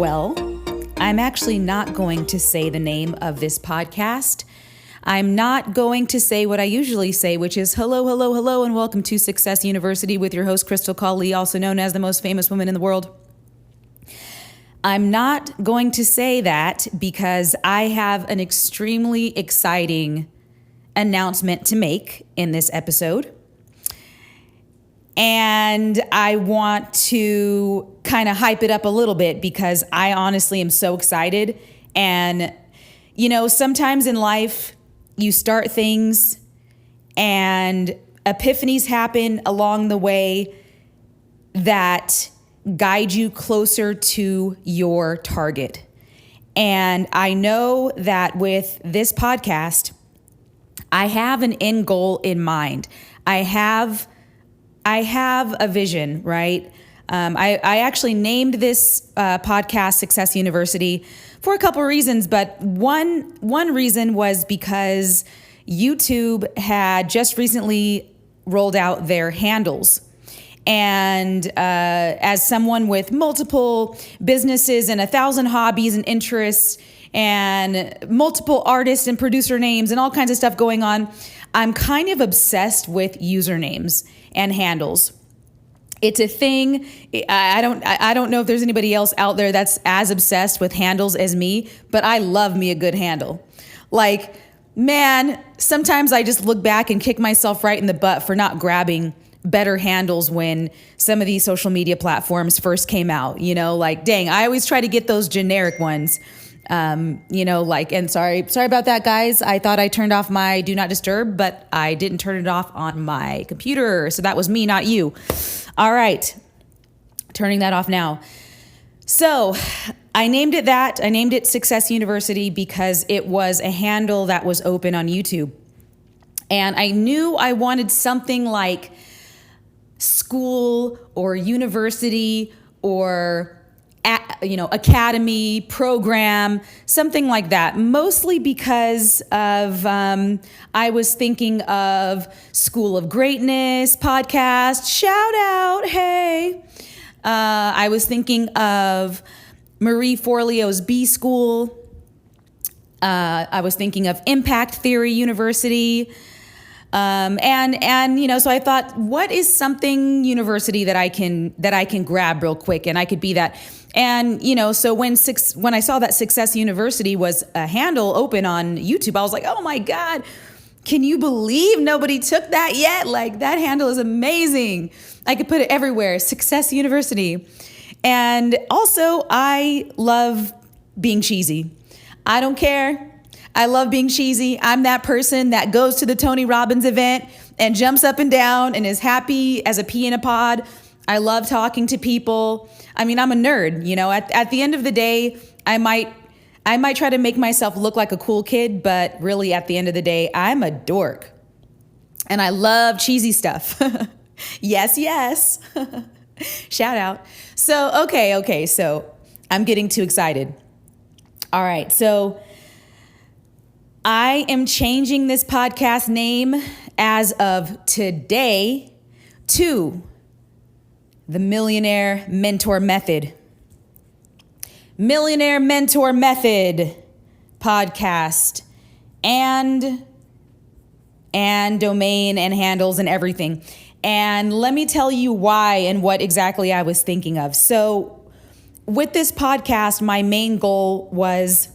well, I'm actually not going to say the name of this podcast. I'm not going to say what I usually say, which is hello, hello, hello, and welcome to Success University with your host, Krystal, also known as the most famous woman in the world. I'm not going to say that because I have an extremely exciting announcement to make in this episode. And I want to kind of hype it up a little bit because I honestly am so excited. And, you know, sometimes in life you start things and epiphanies happen along the way that guide you closer to your target. And I know that with this podcast, I have an end goal in mind. I have a vision, right? I actually named this podcast Success University for a couple of reasons, but one reason was because YouTube had just recently rolled out their handles. And as someone with multiple businesses and 1,000 hobbies and interests and multiple artists and producer names and all kinds of stuff going on, I'm kind of obsessed with usernames and handles. It's a thing. I don't know if there's anybody else out there that's as obsessed with handles as me, but I love me a good handle. Like, man, sometimes I just look back and kick myself right in the butt for not grabbing better handles when some of these social media platforms first came out. You know, like, dang, I always try to get those generic ones. And sorry about that, guys. I thought I turned off my do not disturb, but I didn't turn it off on my computer. So that was me, not you. All right. Turning that off now. So I named it that. I named it Success University because it was a handle that was open on YouTube. And I knew I wanted something like school or university or academy, program, something like that. Mostly because of, I was thinking of School of Greatness podcast, shout out, hey. I was thinking of Marie Forleo's B School. I was thinking of Impact Theory University. So I thought, what is something university that I can grab real quick, and I could be that. And, so when I saw that Success University was a handle open on YouTube, I was like, oh my God, can you believe nobody took that yet? Like, that handle is amazing. I could put it everywhere, Success University. And also, I love being cheesy. I don't care. I love being cheesy. I'm that person that goes to the Tony Robbins event and jumps up and down and is happy as a pea in a pod. I love talking to people. I mean, I'm a nerd, at the end of the day, I might try to make myself look like a cool kid, but really at the end of the day, I'm a dork and I love cheesy stuff. Yes. Shout out. So, okay. So I'm getting too excited. All right. So I am changing this podcast name as of today to the Millionaire Mentor Method. Millionaire Mentor Method podcast and domain and handles and everything. And let me tell you why and what exactly I was thinking of. So with this podcast, my main goal was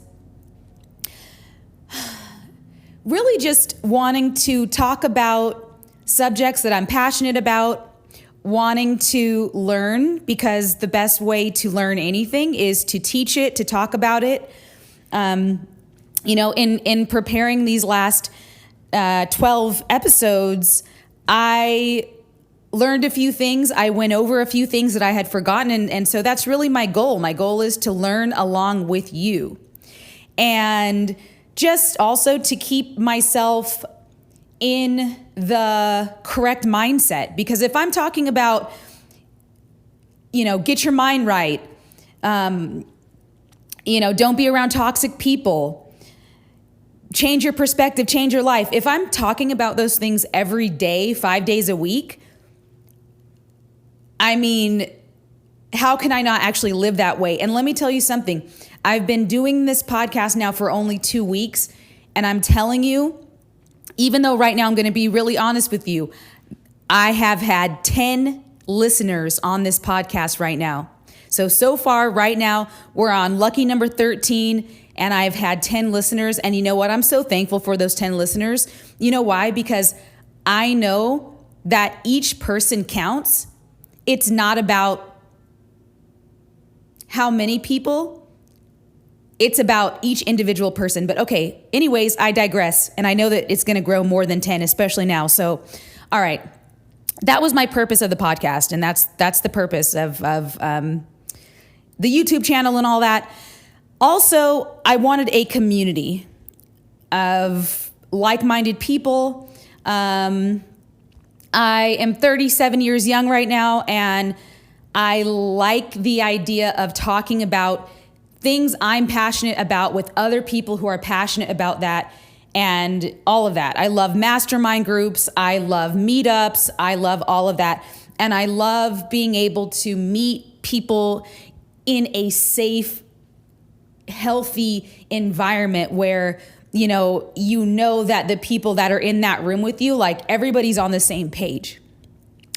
really just wanting to talk about subjects that I'm passionate about, wanting to learn, because the best way to learn anything is to teach it, to talk about it. In preparing these last 12 episodes, I learned a few things. I went over a few things that I had forgotten. And so that's really my goal. My goal is to learn along with you. And just also to keep myself in the correct mindset. Because if I'm talking about, get your mind right, don't be around toxic people, change your perspective, change your life. If I'm talking about those things every day, 5 days a week, I mean, how can I not actually live that way? And let me tell you something. I've been doing this podcast now for only 2 weeks, and I'm telling you, even though right now I'm going to be really honest with you, I have had 10 listeners on this podcast right now. So far right now, we're on lucky number 13, and I've had 10 listeners. And you know what? I'm so thankful for those 10 listeners. You know why? Because I know that each person counts. It's not about how many people, it's about each individual person. But okay, anyways, I digress. And I know that it's going to grow more than 10, especially now. So, all right. That was my purpose of the podcast. And that's the purpose of the YouTube channel and all that. Also, I wanted a community of like-minded people. I am 37 years young right now, and I like the idea of talking about things I'm passionate about with other people who are passionate about that and all of that. I love mastermind groups. I love meetups. I love all of that. And I love being able to meet people in a safe, healthy environment where you know that the people that are in that room with you, like everybody's on the same page.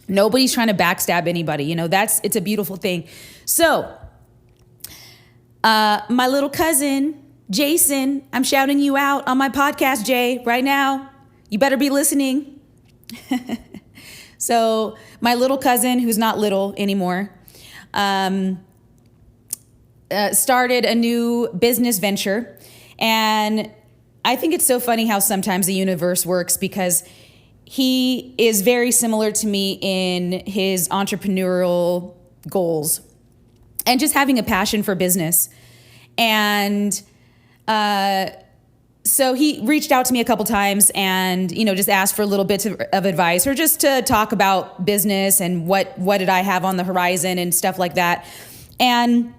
Nobody's trying to backstab anybody. It's a beautiful thing. So, my little cousin, Jason, I'm shouting you out on my podcast, Jay, right now. You better be listening. So, my little cousin, who's not little anymore, started a new business venture. And I think it's so funny how sometimes the universe works, because he is very similar to me in his entrepreneurial goals and just having a passion for business. And so he reached out to me a couple times and, just asked for a little bit of advice, or just to talk about business and what did I have on the horizon and stuff like that. And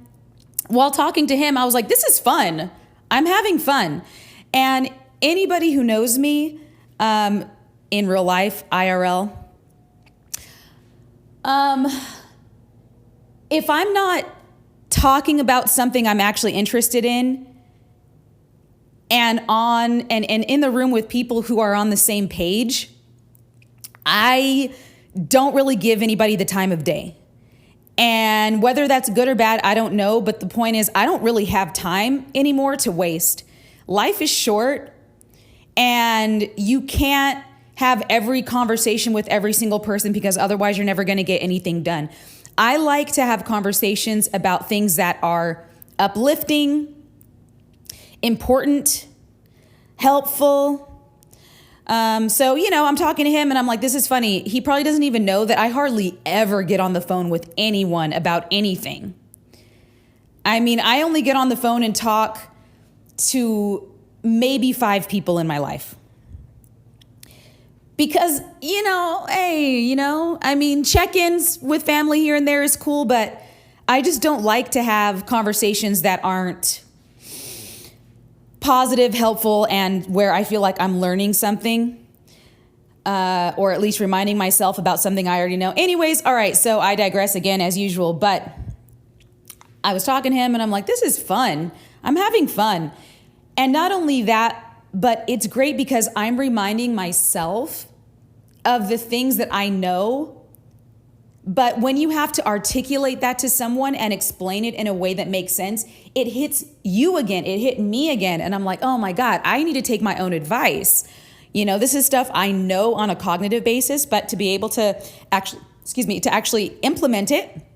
while talking to him, I was like, this is fun. I'm having fun. And anybody who knows me, in real life, IRL, if I'm not talking about something I'm actually interested in and in the room with people who are on the same page, I don't really give anybody the time of day. And whether that's good or bad, I don't know. But the point is, I don't really have time anymore to waste. Life is short, and you can't have every conversation with every single person, because otherwise you're never going to get anything done. I like to have conversations about things that are uplifting, important, helpful. So, I'm talking to him and I'm like, this is funny. He probably doesn't even know that I hardly ever get on the phone with anyone about anything. I mean, I only get on the phone and talk to maybe 5 people in my life. Because, check-ins with family here and there is cool, but I just don't like to have conversations that aren't positive, helpful, and where I feel like I'm learning something, or at least reminding myself about something I already know. Anyways, all right, so I digress again as usual, but I was talking to him and I'm like, this is fun. I'm having fun. And not only that, but it's great because I'm reminding myself of the things that I know. But when you have to articulate that to someone and explain it in a way that makes sense, it hits you again. It hit me again. And I'm like, oh my God, I need to take my own advice. This is stuff I know on a cognitive basis, but to be able to actually implement it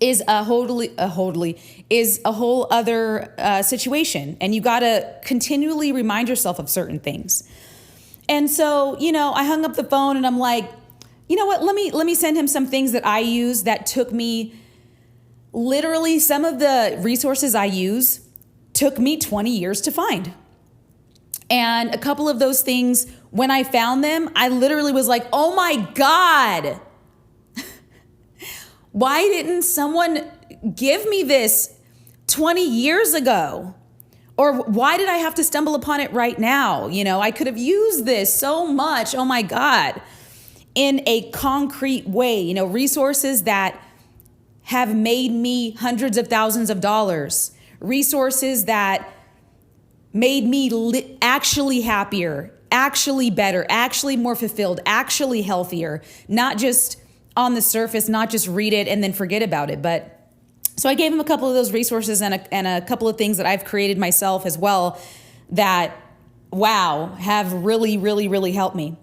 is a whole other situation. And you got to continually remind yourself of certain things. And so, I hung up the phone and I'm like, you know what, let me send him some things that I use that took me, literally some of the resources I use took me 20 years to find. And a couple of those things, when I found them, I literally was like, oh my God, why didn't someone give me this 20 years ago? Or why did I have to stumble upon it right now? I could have used this so much, oh my God, in a concrete way, resources that have made me hundreds of thousands of dollars, resources that made me actually happier, actually better, actually more fulfilled, actually healthier, not just on the surface, not just read it and then forget about it. But so I gave him a couple of those resources and a couple of things that I've created myself as well that, wow, have really, really, really helped me.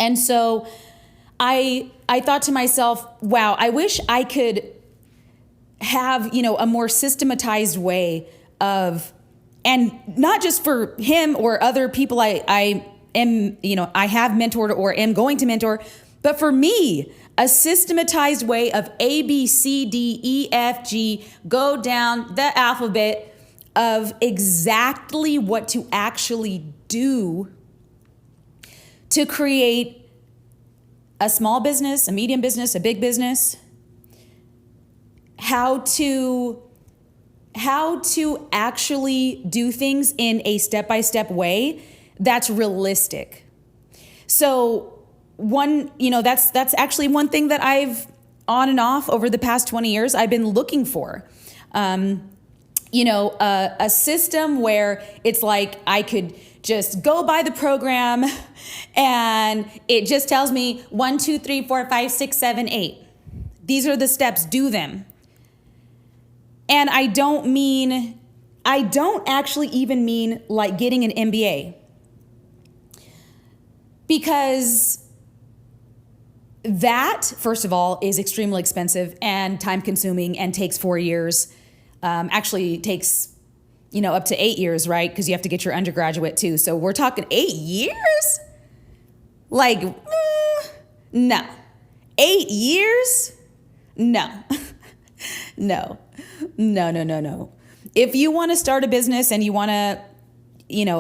And so I thought to myself, wow, I wish I could have, a more systematized way of, and not just for him or other people I have mentored or am going to mentor, but for me, a systematized way of A, B, C, D, E, F, G, go down the alphabet of exactly what to actually do to create a small business, a medium business, a big business, how to actually do things in a step-by-step way that's realistic. So that's actually one thing that I've on and off over the past 20 years, I've been looking for. A system where it's like I could just go by the program and it just tells me 1, 2, 3, 4, 5, 6, 7, 8. These are the steps, do them. And I don't actually even mean like getting an MBA. Because that, first of all, is extremely expensive and time consuming and takes 4 years. Actually takes, up to 8 years, right? Because you have to get your undergraduate too. So we're talking 8 years? Like, no. 8 years? No. No. If you want to start a business and you want to,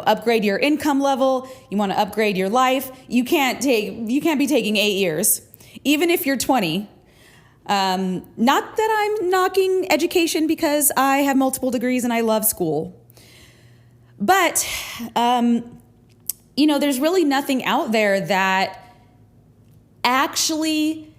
upgrade your income level, you want to upgrade your life, you can't be taking 8 years. Even if you're 20. Not that I'm knocking education because I have multiple degrees and I love school. But, there's really nothing out there that actually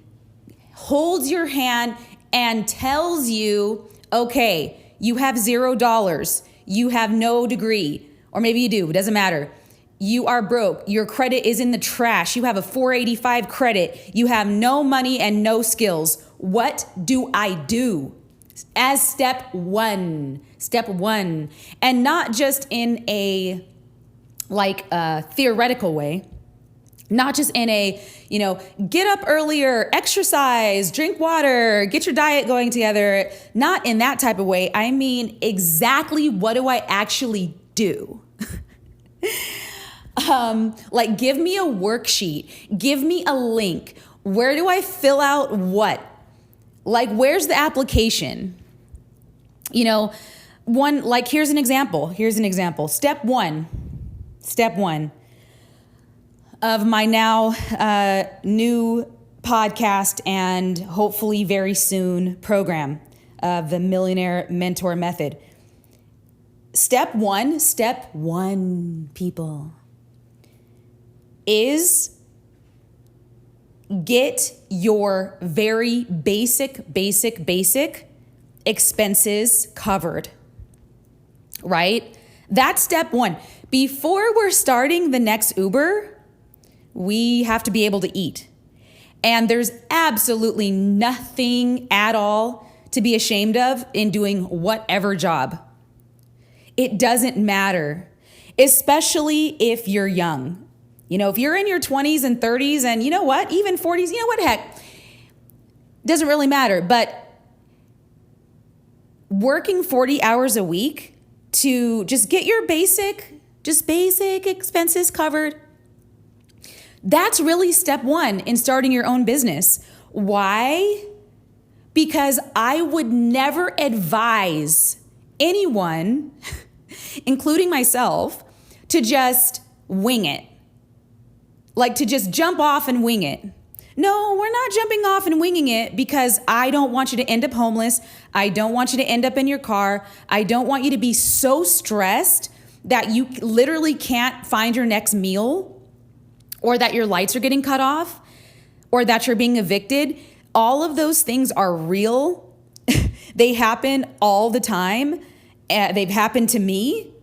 holds your hand and tells you, okay, you have $0, you have no degree, or maybe you do, it doesn't matter. You are broke. Your credit is in the trash. You have a 485 credit. You have no money and no skills. What do I do? As step one. And not just in a theoretical way, not just in a, get up earlier, exercise, drink water, get your diet going together. Not in that type of way. I mean, exactly what do I actually do? Give me a worksheet, give me a link. Where do I fill out what? Where's the application? Here's an example. Step one of my now new podcast and hopefully very soon program of the Millionaire Mentor Method. Step one, people, is get your very basic expenses covered, right? That's step one. Before we're starting the next Uber, we have to be able to eat. And there's absolutely nothing at all to be ashamed of in doing whatever job. It doesn't matter, especially if you're young. If you're in your 20s and 30s and even 40s, heck, doesn't really matter. But working 40 hours a week to just get your basic expenses covered, that's really step one in starting your own business. Why? Because I would never advise anyone, including myself, to just wing it. To just jump off and wing it. No, we're not jumping off and winging it because I don't want you to end up homeless. I don't want you to end up in your car. I don't want you to be so stressed that you literally can't find your next meal, or that your lights are getting cut off, or that you're being evicted. all of those things are real. They happen all the time. They've happened to me.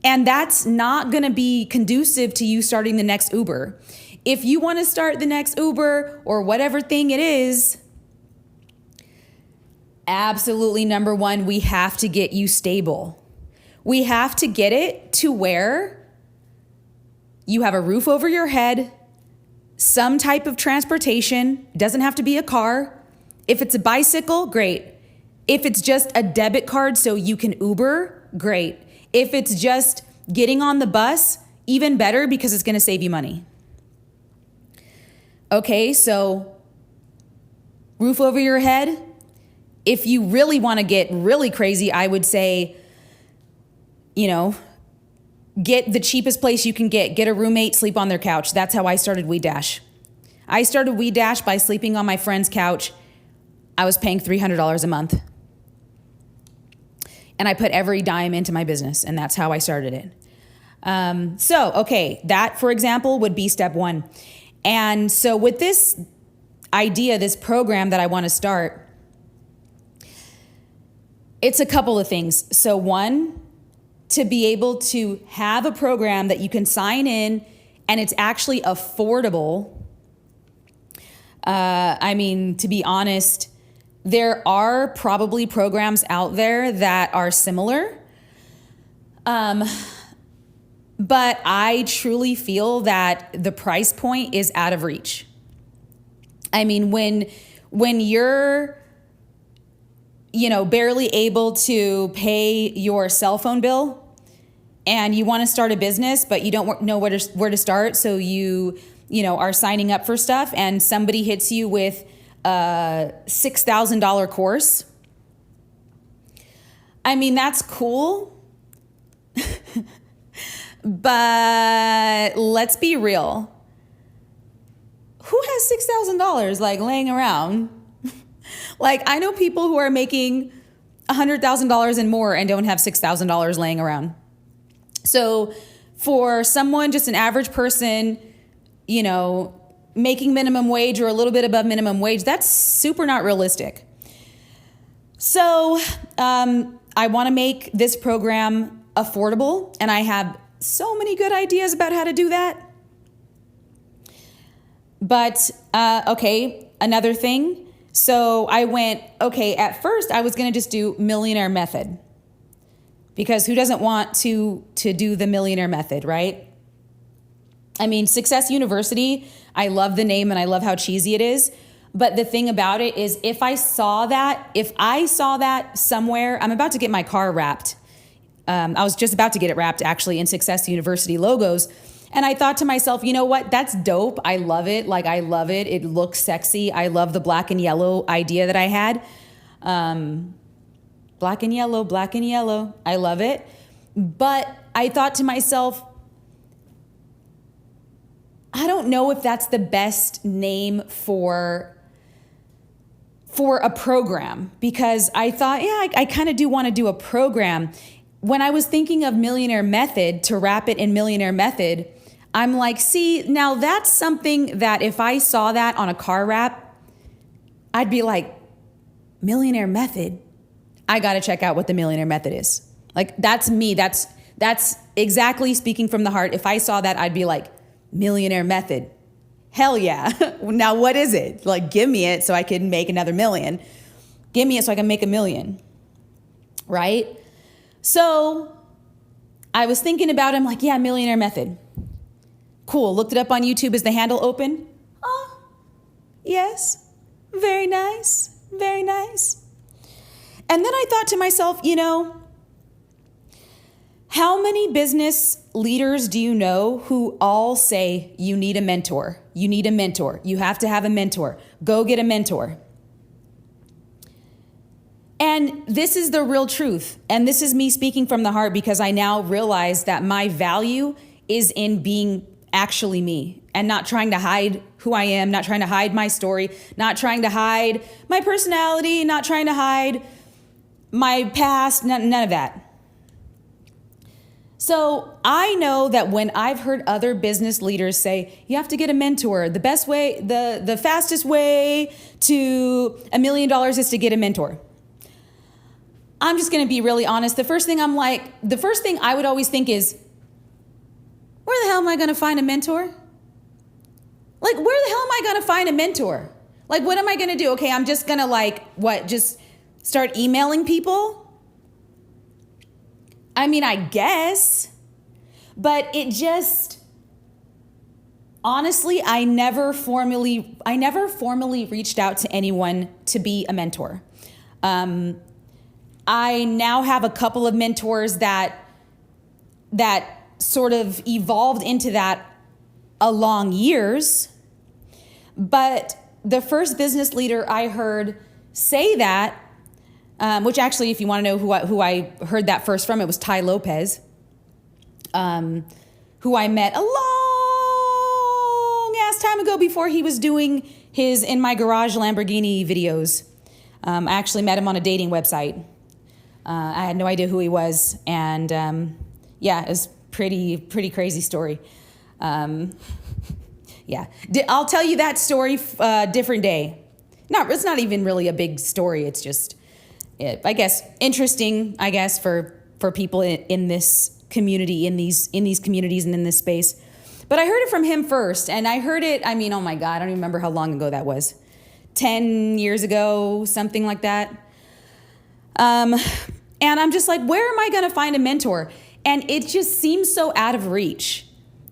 And that's not going to be conducive to you starting the next Uber. If you want to start the next Uber or whatever thing it is, absolutely number one, we have to get you stable. We have to get it to where you have a roof over your head, some type of transportation. It doesn't have to be a car. If it's a bicycle, great. If it's just a debit card so you can Uber, great. If it's just getting on the bus, even better because it's going to save you money. Okay, so roof over your head. If you really want to get really crazy, I would say, get the cheapest place you can get a roommate, sleep on their couch. That's how I started Weed Dash. I started Weed Dash by sleeping on my friend's couch. I was paying $300 a month. And I put every dime into my business, and that's how I started it. That, for example, would be step one. And so with this idea, this program that I want to start, it's a couple of things. So one, to be able to have a program that you can sign in and it's actually affordable. To be honest, there are probably programs out there that are similar. But I truly feel that the price point is out of reach. I mean, when you're, barely able to pay your cell phone bill and you want to start a business, but you don't know where to start. So you are signing up for stuff and somebody hits you with a $6,000 course. I mean, that's cool. But let's be real. Who has $6,000 laying around? I know people who are making $100,000 and more and don't have $6,000 laying around. So for someone, just an average person, making minimum wage or a little bit above minimum wage, that's super not realistic. So I want to make this program affordable, and I have so many good ideas about how to do that. But, another thing. So I went, at first I was going to just do millionaire method, because who doesn't want to do the millionaire method, right? I mean, Success University, I love the name and I love how cheesy it is. But the thing about it is if I saw that somewhere, I'm about to get my car wrapped. I was just about to get it wrapped actually in Success University logos. And I thought to myself, you know what? That's dope. I love it. I love it. It looks sexy. I love the black and yellow idea that I had. Black and yellow. I love it. But I thought to myself, I don't know if that's the best name for a program, because I thought, I kind of do want to do a program. When I was thinking of Millionaire Method, to wrap it in Millionaire Method, I'm like, see, now that's something that if I saw that on a car wrap, I'd be like, Millionaire Method? I got to check out what the Millionaire Method is. That's me. That's exactly speaking from the heart. If I saw that, I'd be like, Millionaire Method. Hell yeah. Now what is it? Give me it so I can make another million. Give me it so I can make $1 million. Right? So I was thinking about him Millionaire Method. Cool. Looked it up on YouTube. Is the handle open? Oh, yes. Very nice. Very nice. And then I thought to myself, how many business leaders do you know who all say you need a mentor? You need a mentor. You have to have a mentor. Go get a mentor. And this is the real truth. And this is me speaking from the heart, because I now realize that my value is in being actually me and not trying to hide who I am, not trying to hide my story, not trying to hide my personality, not trying to hide my past, none of that. So I know that when I've heard other business leaders say, you have to get a mentor, the best way, the fastest way to $1 million is to get a mentor. I'm just going to be really honest. The first thing I would always think is, where the hell am I going to find a mentor? Like, where the hell am I going to find a mentor? Like, what am I going to do? Okay, I'm just going to just start emailing people? I mean, I guess, but it just, honestly, I never formally reached out to anyone to be a mentor. I now have a couple of mentors that sort of evolved into that along years. But the first business leader I heard say that, which actually, if you want to know who I heard that first from, it was Ty Lopez, who I met a long ass time ago before he was doing his In My Garage Lamborghini videos. I actually met him on a dating website. I had no idea who he was, and yeah, it was pretty crazy story. Yeah, I'll tell you that story different day. It's not even really a big story. It's just, I guess, interesting. I guess for people in this community, in these communities, and in this space. But I heard it from him first, and I heard it. I mean, oh my God, I don't even remember how long ago that was. 10 years ago, something like that. And I'm just like, where am I going to find a mentor? And it just seems so out of reach.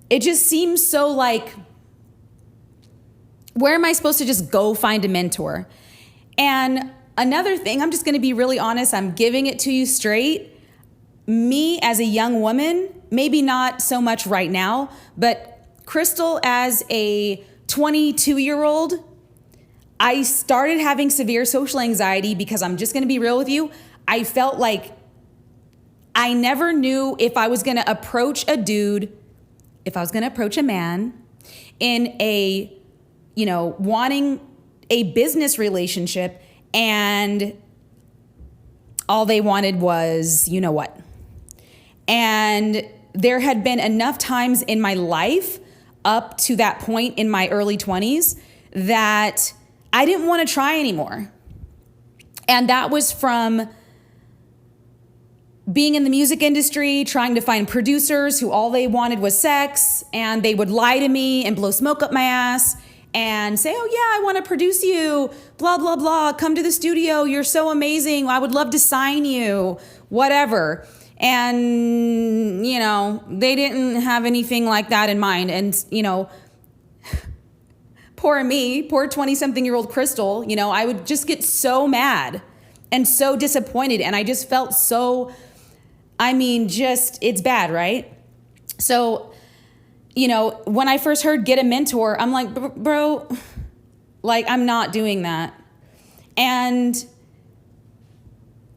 It just seems so like, where am I supposed to just go find a mentor? And another thing, I'm just going to be really honest. I'm giving it to you straight. Me as a young woman, maybe not so much right now, but Krystal as a 22-year-old, I started having severe social anxiety because I'm just going to be real with you. I felt like I never knew if I was going to approach a dude, if I was going to approach a man in a, wanting a business relationship, and all they wanted was, you know what. And there had been enough times in my life up to that point in my early 20s that I didn't want to try anymore. And that was from being in the music industry, trying to find producers who all they wanted was sex, and they would lie to me and blow smoke up my ass and say, oh yeah, I want to produce you, blah, blah, blah. Come to the studio. You're so amazing. I would love to sign you, whatever. And, they didn't have anything like that in mind. And, poor me, poor 20-something-year-old Krystal, I would just get so mad and so disappointed. And I just felt so, it's bad, right? So, when I first heard get a mentor, I'm like, bro, I'm not doing that. And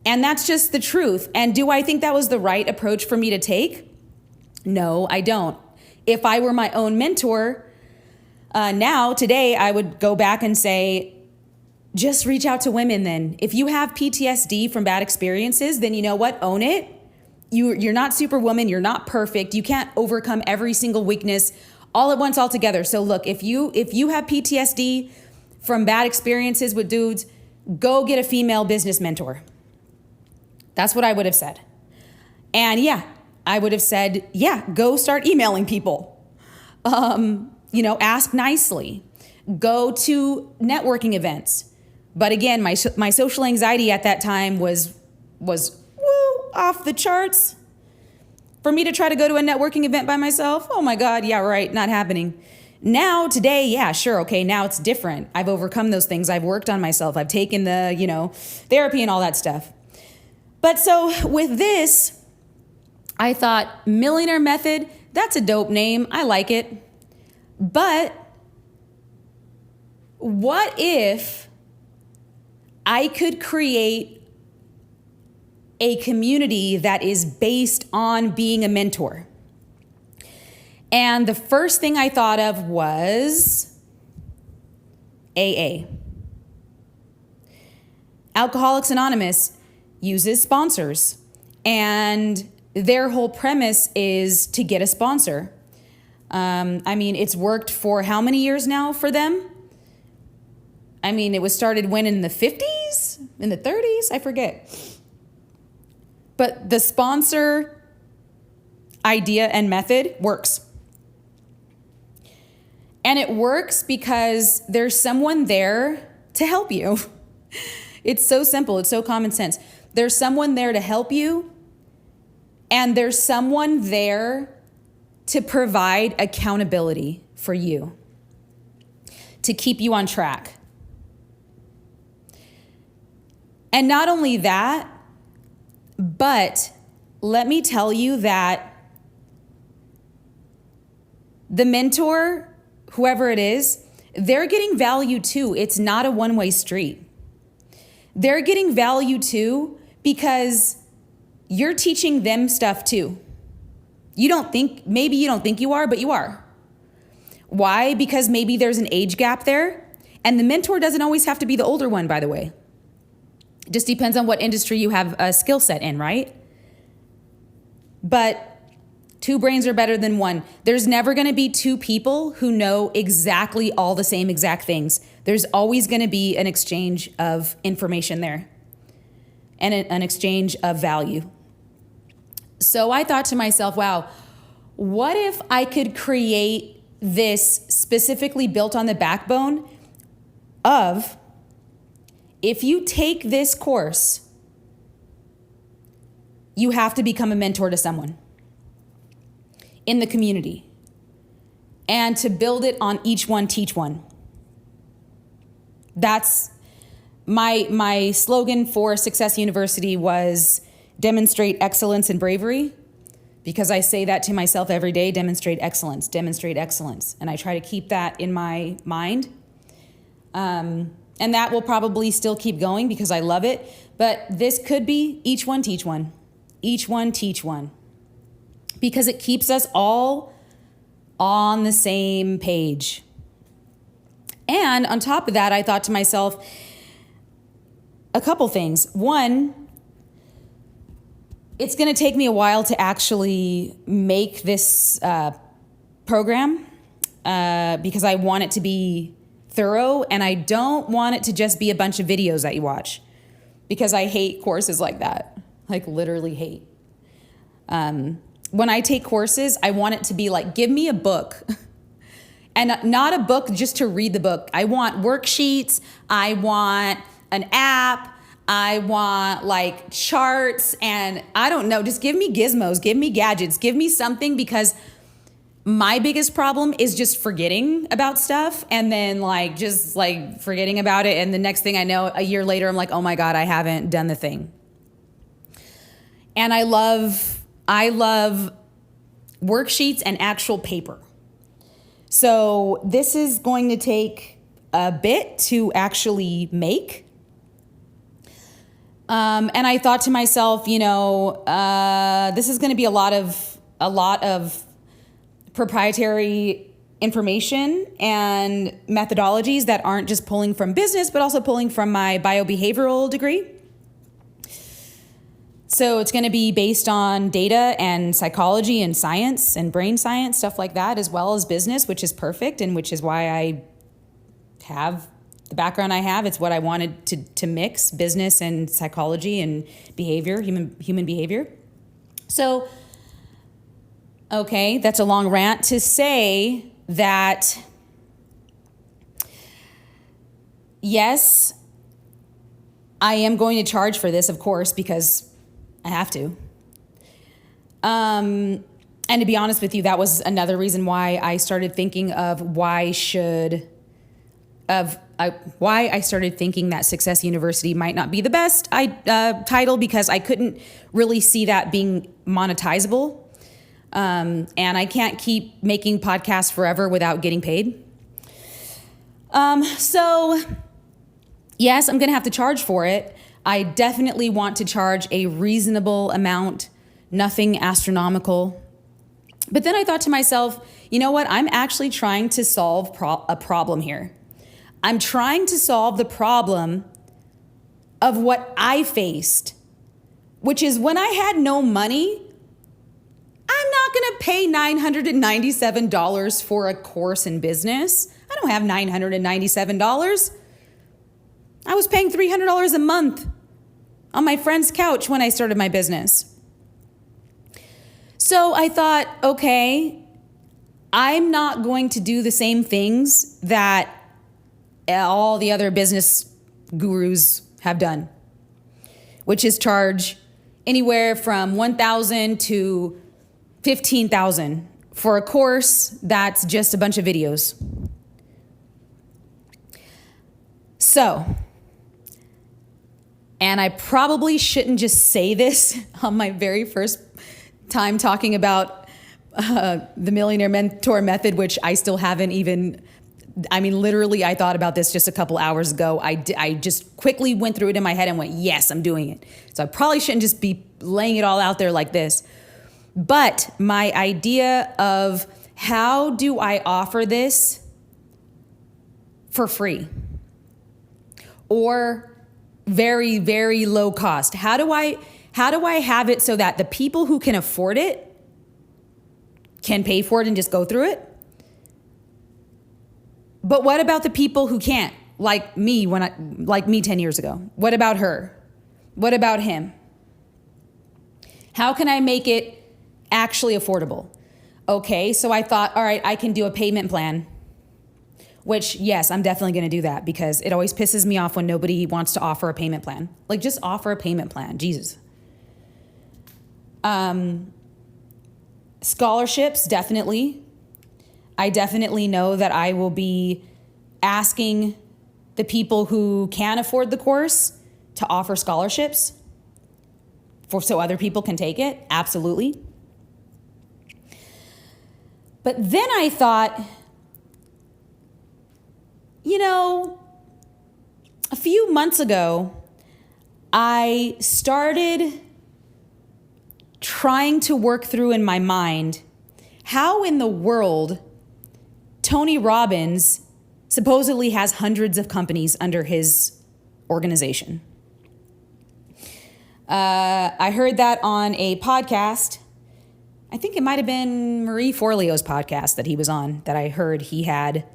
that's just the truth. And do I think that was the right approach for me to take? No, I don't. If I were my own mentor, today, I would go back and say, just reach out to women then. If you have PTSD from bad experiences, then you know what? Own it. You're not Superwoman. You're not perfect. You can't overcome every single weakness all at once altogether. So look, if you have PTSD from bad experiences with dudes, go get a female business mentor. That's what I would have said. And yeah, I would have said, yeah, go start emailing people. Ask nicely. Go to networking events. But again, my social anxiety at that time was off the charts. For me to try to go to a networking event by myself, oh my God, yeah, right, not happening. Now, today, yeah, sure, okay, now it's different. I've overcome those things. I've worked on myself. I've taken the, therapy and all that stuff. But so with this, I thought, Millionaire Method, that's a dope name. I like it. But what if I could create a community that is based on being a mentor? And the first thing I thought of was AA. Alcoholics Anonymous uses sponsors. And their whole premise is to get a sponsor. I mean, it's worked for how many years now for them? I mean, it was started when, in the 50s, in the 30s, I forget. But the sponsor idea and method works. And it works because there's someone there to help you. It's so simple. It's so common sense. There's someone there to help you, and there's someone there to provide accountability for you, to keep you on track. And not only that, but let me tell you that the mentor, whoever it is, they're getting value too. It's not a one-way street. They're getting value too because you're teaching them stuff too. Maybe you don't think you are, but you are. Why? Because maybe there's an age gap there, and the mentor doesn't always have to be the older one, by the way. It just depends on what industry you have a skill set in, right? But two brains are better than one. There's never going to be two people who know exactly all the same exact things. There's always going to be an exchange of information there and an exchange of value. So I thought to myself, wow, what if I could create this specifically built on the backbone of, if you take this course, you have to become a mentor to someone in the community, and to build it on each one, teach one. That's my slogan for Success University was demonstrate excellence and bravery, because I say that to myself every day, demonstrate excellence, demonstrate excellence. And I try to keep that in my mind. And that will probably still keep going because I love it. But this could be each one, teach one. Each one, teach one. Because it keeps us all on the same page. And on top of that, I thought to myself a couple things. One, it's going to take me a while to actually make this program because I want it to be thorough, and I don't want it to just be a bunch of videos that you watch, because I hate courses like that, like literally hate. When I take courses, I want it to be like, give me a book. And not a book just to read the book. I want worksheets. I want an app. I want like charts, and I don't know, just give me gizmos, give me gadgets, give me something, because my biggest problem is just forgetting about stuff, and then just forgetting about it. And the next thing I know, a year later, I'm like, oh my God, I haven't done the thing. And I love worksheets and actual paper. So this is going to take a bit to actually make. And I thought to myself, this is going to be a lot of proprietary information and methodologies that aren't just pulling from business, but also pulling from my biobehavioral degree. So it's going to be based on data and psychology and science and brain science, stuff like that, as well as business, which is perfect, and which is why I have the background I have. It's what I wanted to mix, business and psychology and behavior, human behavior. So, okay, that's a long rant to say that, yes, I am going to charge for this, of course, because I have to. And to be honest with you, that was another reason why I started thinking of why I started thinking that Success University might not be the best title, because I couldn't really see that being monetizable. And I can't keep making podcasts forever without getting paid. So yes, I'm going to have to charge for it. I definitely want to charge a reasonable amount, nothing astronomical. But then I thought to myself, you know what? I'm actually trying to solve a problem here. I'm trying to solve the problem of what I faced, which is when I had no money, not going to pay $997 for a course in business. I don't have $997. I was paying $300 a month on my friend's couch when I started my business. So I thought, okay, I'm not going to do the same things that all the other business gurus have done, which is charge anywhere from $1,000 to $15,000 for a course that's just a bunch of videos. So, and I probably shouldn't just say this on my very first time talking about the Millionaire Mentor Method, which I still haven't even, literally, I thought about this just a couple hours ago. I just quickly went through it in my head and went, yes, I'm doing it. So I probably shouldn't just be laying it all out there like this. But my idea of how do I offer this for free or very, very low cost? How do I have it so that the people who can afford it can pay for it and just go through it? But what about the people who can't? Like me 10 years ago. What about her? What about him? How can I make it actually affordable? Okay, so I thought, all right, I can do a payment plan. Which, yes, I'm definitely going to do that because it always pisses me off when nobody wants to offer a payment plan. Like, just offer a payment plan. Jesus. Scholarships, definitely. I definitely know that I will be asking the people who can afford the course to offer scholarships so other people can take it. Absolutely. But then I thought, a few months ago, I started trying to work through in my mind how in the world Tony Robbins supposedly has hundreds of companies under his organization. I heard that on a podcast. I think it might have been Marie Forleo's podcast that he was on, that I heard he had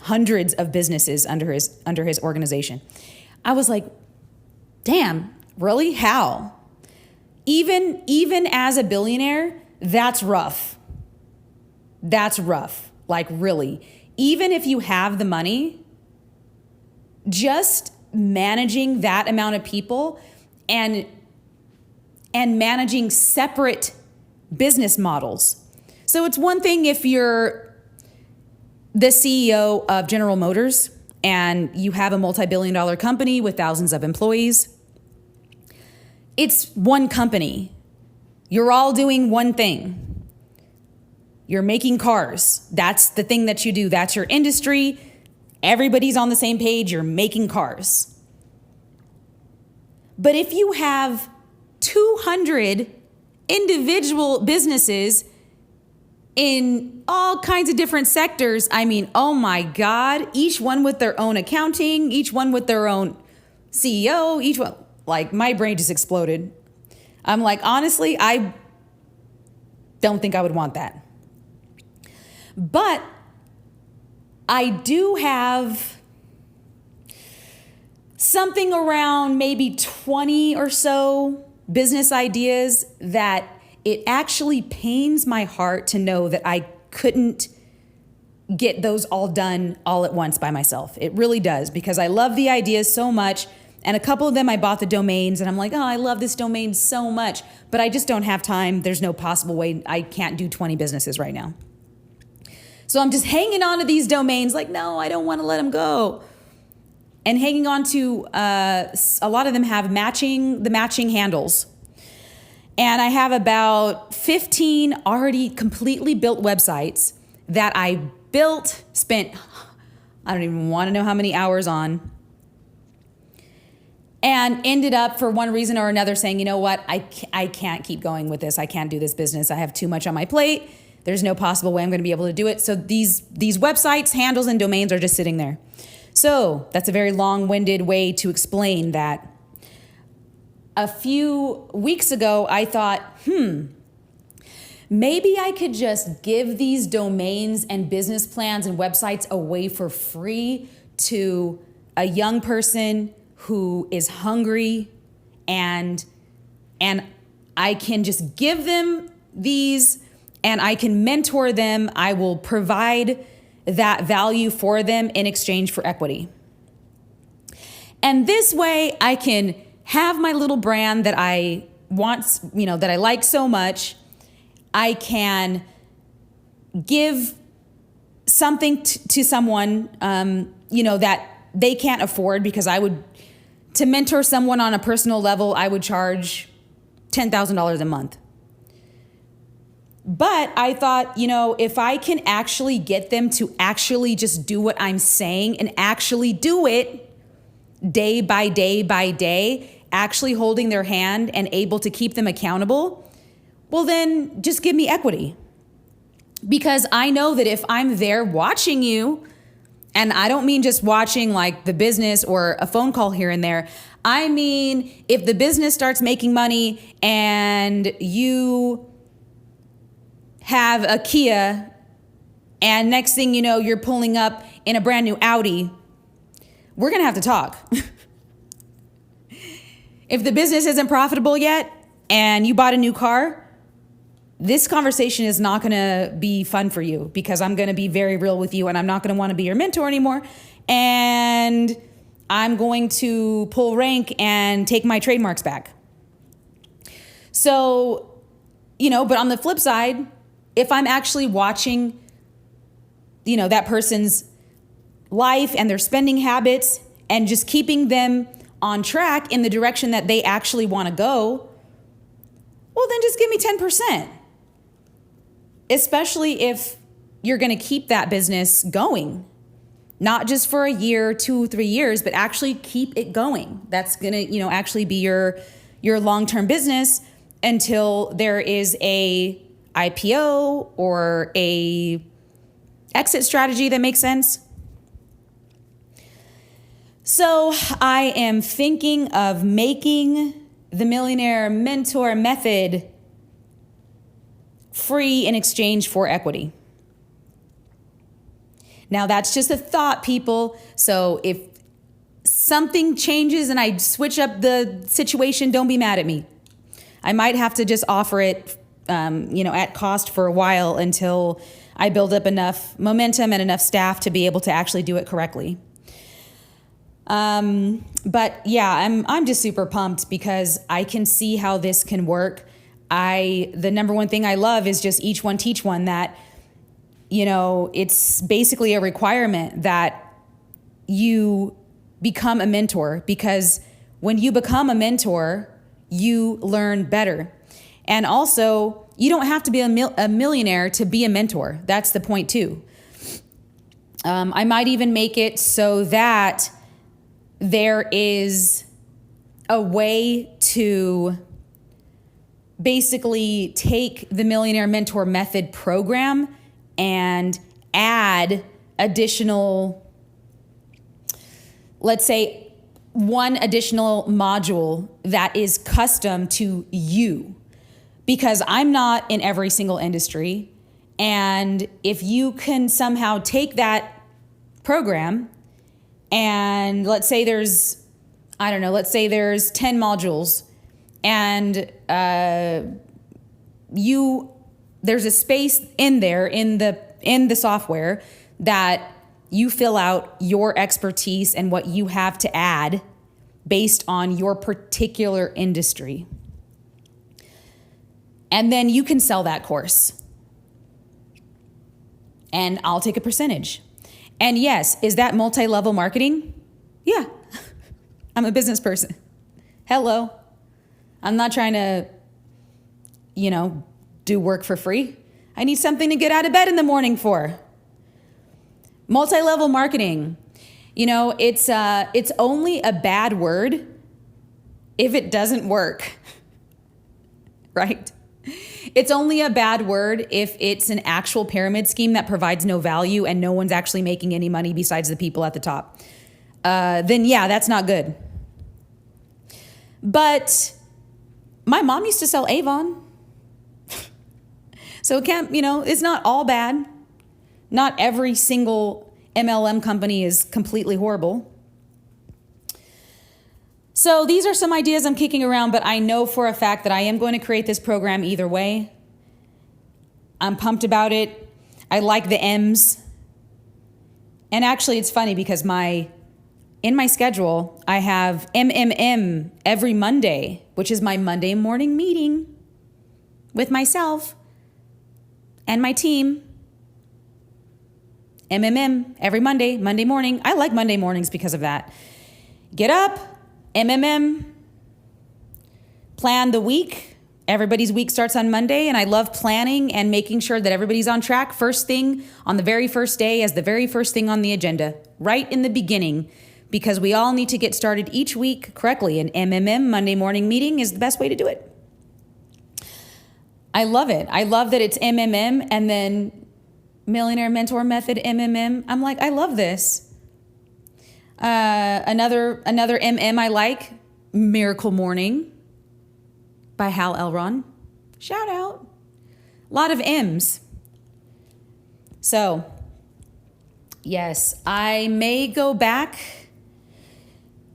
hundreds of businesses under his organization. I was like, damn, really? How? Even as a billionaire, that's rough. That's rough. Like, really. Even if you have the money, just managing that amount of people and managing separate business models. So it's one thing if you're the CEO of General Motors and you have a multi-billion-dollar company with thousands of employees. It's one company. You're all doing one thing. You're making cars. That's the thing that you do. That's your industry. Everybody's on the same page. You're making cars. But if you have 200 individual businesses in all kinds of different sectors, oh my God, each one with their own accounting, each one with their own CEO, each one, like, my brain just exploded. I'm like, honestly, I don't think I would want that. But I do have something around maybe 20 or so business ideas that it actually pains my heart to know that I couldn't get those all done all at once by myself. It really does, because I love the ideas so much. And a couple of them, I bought the domains and I'm like, oh, I love this domain so much, but I just don't have time. There's no possible way. I can't do 20 businesses right now. So I'm just hanging on to these domains like, no, I don't want to let them go. And hanging on to, a lot of them have the matching handles. And I have about 15 already completely built websites that I spent, I don't even want to know how many hours on, and ended up for one reason or another saying, you know what, I can't keep going with this. I can't do this business. I have too much on my plate. There's no possible way I'm going to be able to do it. So these websites, handles, and domains are just sitting there. So that's a very long-winded way to explain that. A few weeks ago, I thought, maybe I could just give these domains and business plans and websites away for free to a young person who is hungry, and I can just give them these and I can mentor them. I will provide that value for them in exchange for equity. And this way I can have my little brand that I want, that I like so much. I can give something to someone, that they can't afford, because to mentor someone on a personal level, I would charge $10,000 a month. But I thought, if I can actually get them to actually just do what I'm saying and actually do it day by day by day, actually holding their hand and able to keep them accountable, well, then just give me equity. Because I know that if I'm there watching you, and I don't mean just watching like the business or a phone call here and there. I mean, if the business starts making money and you have a Kia and next thing you know, you're pulling up in a brand new Audi, we're going to have to talk. If the business isn't profitable yet and you bought a new car, this conversation is not going to be fun for you, because I'm going to be very real with you and I'm not going to want to be your mentor anymore. And I'm going to pull rank and take my trademarks back. So, but on the flip side, if I'm actually watching, that person's life and their spending habits and just keeping them on track in the direction that they actually want to go, well, then just give me 10%. Especially if you're going to keep that business going, not just for a year, 2, 3 years, but actually keep it going. That's going to, actually be your long-term business until there is a IPO or a exit strategy that makes sense. So I am thinking of making the Millionaire Mentor Method free in exchange for equity. Now that's just a thought, people. So if something changes and I switch up the situation, don't be mad at me. I might have to just offer it, at cost for a while until I build up enough momentum and enough staff to be able to actually do it correctly. But yeah, I'm just super pumped because I can see how this can work. The number one thing I love is just each one teach one, that, it's basically a requirement that you become a mentor, because when you become a mentor, you learn better. And also, you don't have to be a millionaire to be a mentor. That's the point too. I might even make it so that there is a way to basically take the Millionaire Mentor Method program and add additional, let's say, one additional module that is custom to you, because I'm not in every single industry. And if you can somehow take that program and let's say there's 10 modules, and there's a space in there in the software that you fill out your expertise and what you have to add based on your particular industry. And then you can sell that course. And I'll take a percentage. And yes, is that multi-level marketing? Yeah. I'm a business person. Hello. I'm not trying to, do work for free. I need something to get out of bed in the morning for. Multi-level marketing. It's only a bad word if it doesn't work. Right? It's only a bad word if it's an actual pyramid scheme that provides no value and no one's actually making any money besides the people at the top. Then yeah, that's not good. But my mom used to sell Avon. So it can't, it's not all bad. Not every single MLM company is completely horrible. So these are some ideas I'm kicking around, but I know for a fact that I am going to create this program either way. I'm pumped about it. I like the M's. And actually, it's funny because in my schedule, I have MMM every Monday, which is my Monday morning meeting with myself and my team. MMM every Monday morning. I like Monday mornings because of that. Get up, MMM, plan the week. Everybody's week starts on Monday, and I love planning and making sure that everybody's on track first thing on the very first day as the very first thing on the agenda, right in the beginning, because we all need to get started each week correctly. An MMM, Monday morning meeting, is the best way to do it. I love it. I love that it's MMM and then Millionaire Mentor Method MMM. I'm like, I love this. Another MM I like, Miracle Morning by Hal Elron. Shout out. A lot of M's. So, yes, I may go back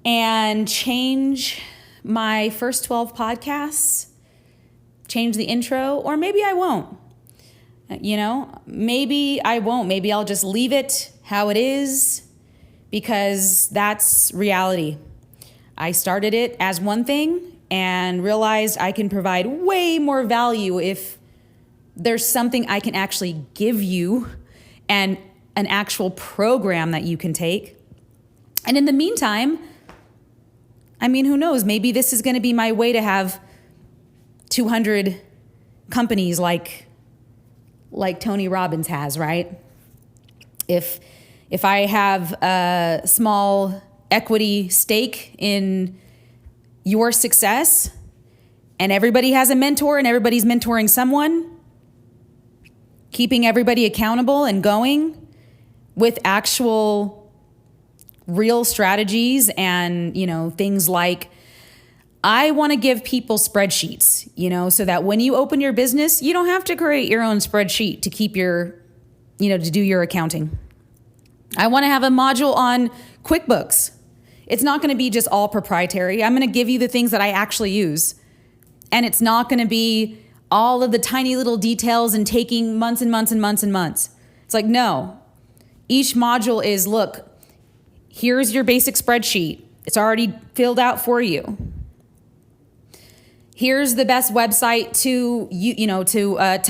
and change my first 12 podcasts, change the intro, or maybe I won't. Maybe I won't. Maybe I'll just leave it how it is because that's reality. I started it as one thing and realized I can provide way more value if there's something I can actually give you and an actual program that you can take. And in the meantime, who knows? Maybe this is going to be my way to have 200 companies like Tony Robbins has, right? If I have a small equity stake in your success and everybody has a mentor and everybody's mentoring someone, keeping everybody accountable and going with actual real strategies and, things like, I want to give people spreadsheets, so that when you open your business, you don't have to create your own spreadsheet to keep to do your accounting. I want to have a module on QuickBooks. It's not going to be just all proprietary. I'm going to give you the things that I actually use. And it's not going to be all of the tiny little details and taking months and months and months and months. It's like, no. Each module is, look, here's your basic spreadsheet. It's already filled out for you. Here's the best website to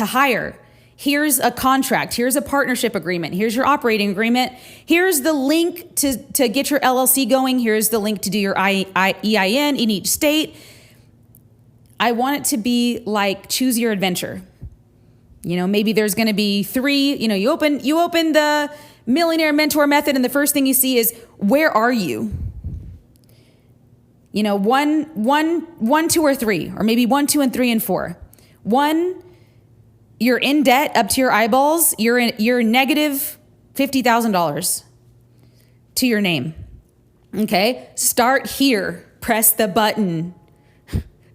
hire. Here's a contract. Here's a partnership agreement. Here's your operating agreement. Here's the link to get your LLC going. Here's the link to do your EIN in each state. I want it to be like choose your adventure. Maybe there's going to be 3. You open the Millionaire Mentor Method, and the first thing you see is, where are you? 1, 2, or 3, or maybe 1, 2, and 3, and 4. 1. You're in debt up to your eyeballs. You're negative $50,000 to your name. Okay? Start here. Press the button.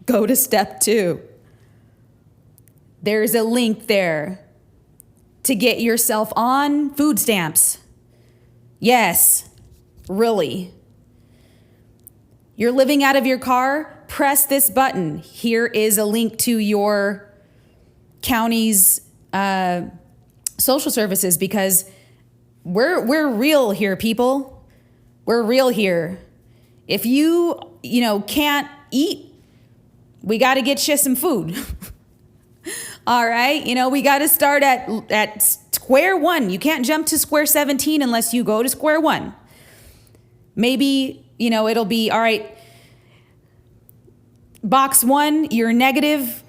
Go to step 2. There's a link there to get yourself on food stamps. Yes, really. You're living out of your car? Press this button. Here is a link to your county's social services, because we're real here, people. We're real here. If you can't eat, we got to get you some food. All right, we got to start at square one. You can't jump to square 17 unless you go to square one. Maybe it'll be, all right, box 1, you're negative.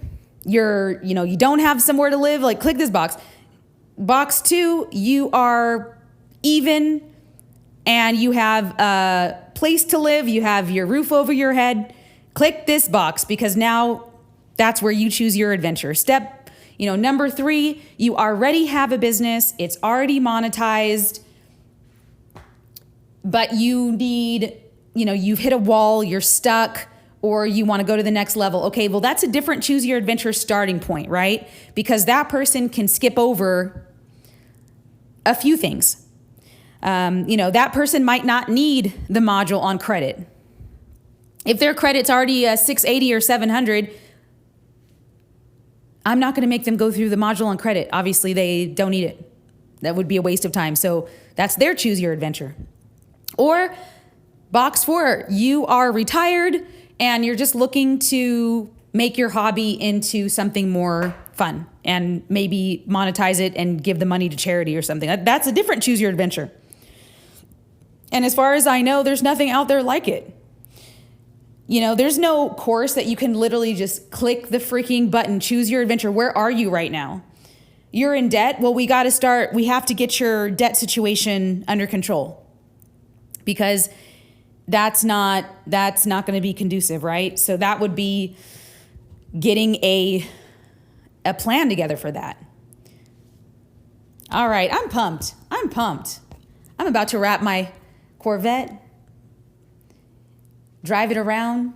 You don't have somewhere to live, like click this box. Box 2, you are even and you have a place to live. You have your roof over your head. Click this box, because now that's where you choose your adventure. Step, number 3, you already have a business. It's already monetized, but you need, you've hit a wall, you're stuck, or you want to go to the next level. Okay, well, that's a different choose your adventure starting point, right? Because that person can skip over a few things. That person might not need the module on credit. If their credit's already 680 or 700, I'm not going to make them go through the module on credit. Obviously, they don't need it. That would be a waste of time. So that's their choose your adventure. Or box 4, you are retired and you're just looking to make your hobby into something more fun and maybe monetize it and give the money to charity or something. That's a different choose your adventure. And as far as I know, there's nothing out there like it. There's no course that you can literally just click the freaking button, choose your adventure. Where are you right now? You're in debt? Well, we have to get your debt situation under control, because that's not going to be conducive, right? So that would be getting a plan together for that. All right, I'm pumped. I'm about to wrap my Corvette, drive it around,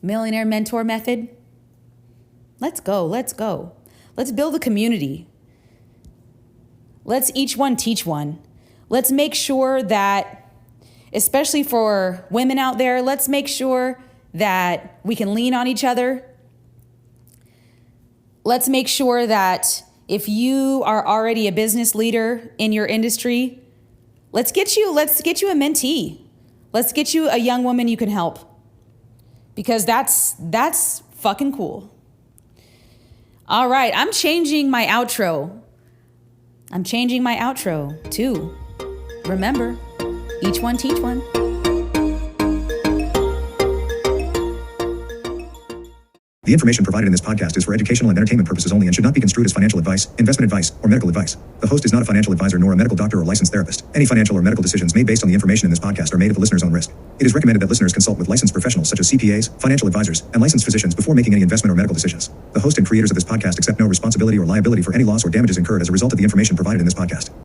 millionaire mentor method. Let's go. Let's build a community. Let's each one teach one. Let's make sure that, especially for women out there, let's make sure that we can lean on each other. Let's make sure that if you are already a business leader in your industry, let's get you a mentee. Let's get you a young woman you can help, because that's fucking cool. All right, I'm changing my outro too. Remember, each one teach one. The information provided in this podcast is for educational and entertainment purposes only and should not be construed as financial advice, investment advice, or medical advice. The host is not a financial advisor nor a medical doctor or licensed therapist. Any financial or medical decisions made based on the information in this podcast are made at the listener's own risk. It is recommended that listeners consult with licensed professionals such as CPAs, financial advisors, and licensed physicians before making any investment or medical decisions. The host and creators of this podcast accept no responsibility or liability for any loss or damages incurred as a result of the information provided in this podcast.